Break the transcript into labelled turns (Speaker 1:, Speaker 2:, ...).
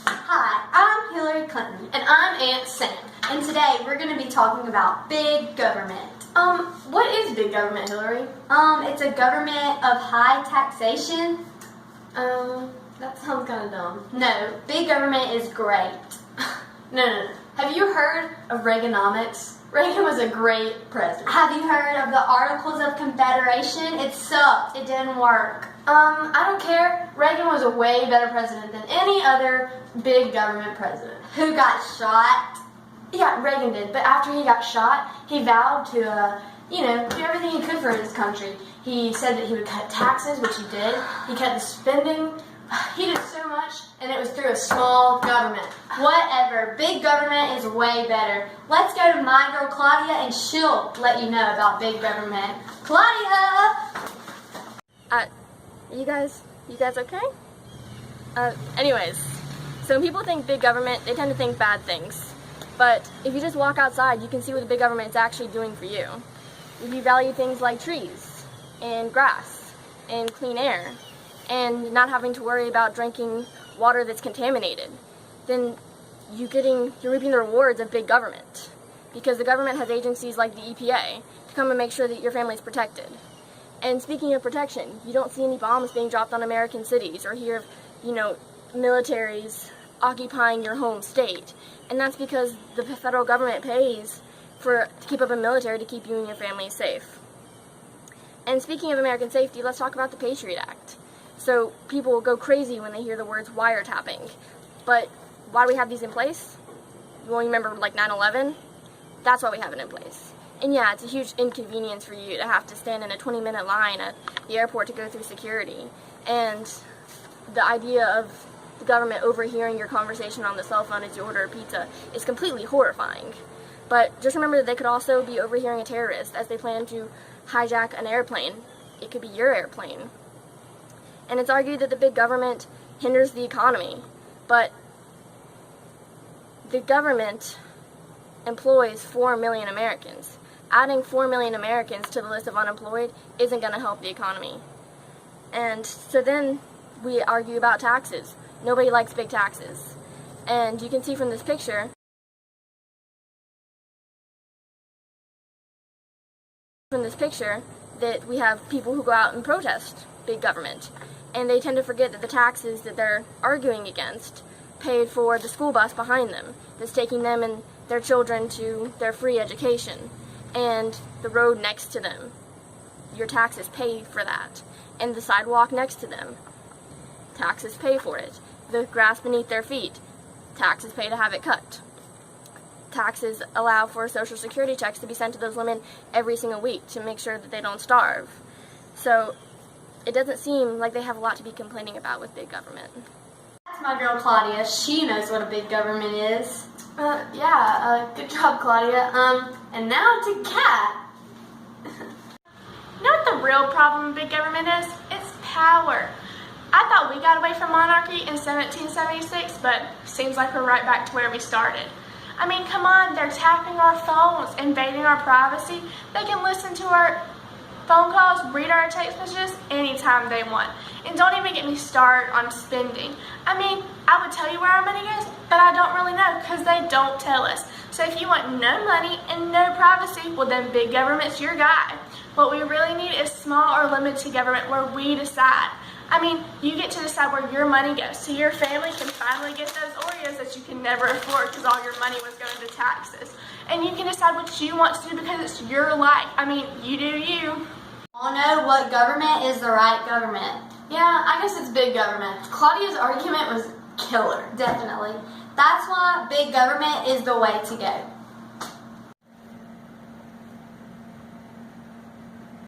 Speaker 1: Hi, I'm Hillary Clinton.
Speaker 2: And I'm Aunt Sam.
Speaker 1: And today we're going to be talking about big government.
Speaker 2: What is big government, Hillary?
Speaker 1: It's a government of high taxation.
Speaker 2: That sounds kind of dumb.
Speaker 1: No, big government is great.
Speaker 2: No. Have you heard of Reaganomics? Reagan was a great president.
Speaker 1: Have you heard of the Articles of Confederation? It sucked. It didn't work.
Speaker 2: I don't care. Reagan was a way better president than any other big government president.
Speaker 1: Who got shot?
Speaker 2: Yeah, Reagan did. But after he got shot, he vowed to, do everything he could for his country. He said that he would cut taxes, which he did. He cut the spending. He did so much, and it was through a small government.
Speaker 1: Whatever. Big government is way better. Let's go to my girl Claudia, and she'll let you know about big government. Claudia!
Speaker 3: You guys okay? Anyways, so when people think big government, they tend to think bad things. But if you just walk outside, you can see what the big government is actually doing for you. If you value things like trees, and grass, and clean air, and not having to worry about drinking water that's contaminated, then you're reaping the rewards of big government. Because the government has agencies like the EPA to come and make sure that your family is protected. And speaking of protection, you don't see any bombs being dropped on American cities or hear of, militaries occupying your home state. And that's because the federal government pays to keep up a military to keep you and your family safe. And speaking of American safety, let's talk about the Patriot Act. So people go crazy when they hear the words wiretapping. But why do we have these in place? Well, you remember like 9/11? That's why we have it in place. And yeah, it's a huge inconvenience for you to have to stand in a 20-minute line at the airport to go through security. And the idea of the government overhearing your conversation on the cell phone as you order a pizza is completely horrifying. But just remember that they could also be overhearing a terrorist as they plan to hijack an airplane. It could be your airplane. And it's argued that the big government hinders the economy. But the government employs 4 million Americans. Adding 4 million Americans to the list of unemployed isn't going to help the economy. And so then we argue about taxes. Nobody likes big taxes. And you can see from this picture that we have people who go out and protest big government. And they tend to forget that the taxes that they're arguing against paid for the school bus behind them that's taking them and their children to their free education. And the road next to them, your taxes pay for that. And the sidewalk next to them, taxes pay for it. The grass beneath their feet, taxes pay to have it cut. Taxes allow for Social Security checks to be sent to those women every single week to make sure that they don't starve. So it doesn't seem like they have a lot to be complaining about with big government.
Speaker 1: That's my girl Claudia. She knows what a big government is.
Speaker 2: Good job, Claudia. And now to Kat.
Speaker 4: You know what the real problem with big government is? It's power. I thought we got away from monarchy in 1776, but seems like we're right back to where we started. I mean, come on, they're tapping our phones, invading our privacy. They can listen to our phone calls, read our text messages anytime they want. And don't even get me started on spending. I mean, I would tell you where our money goes, but I don't really know because they don't tell us. So if you want no money and no privacy, well then big government's your guy. What we really need is small or limited government where we decide. I mean, you get to decide where your money goes, so your family can finally get those Oreos that you can never afford because all your money was going to taxes. And you can decide what you want to do because it's your life. I mean, you do you.
Speaker 1: All know what government is the right government.
Speaker 2: Yeah, I guess it's big government. Claudia's argument was killer.
Speaker 1: Definitely. That's why big government is the way to go.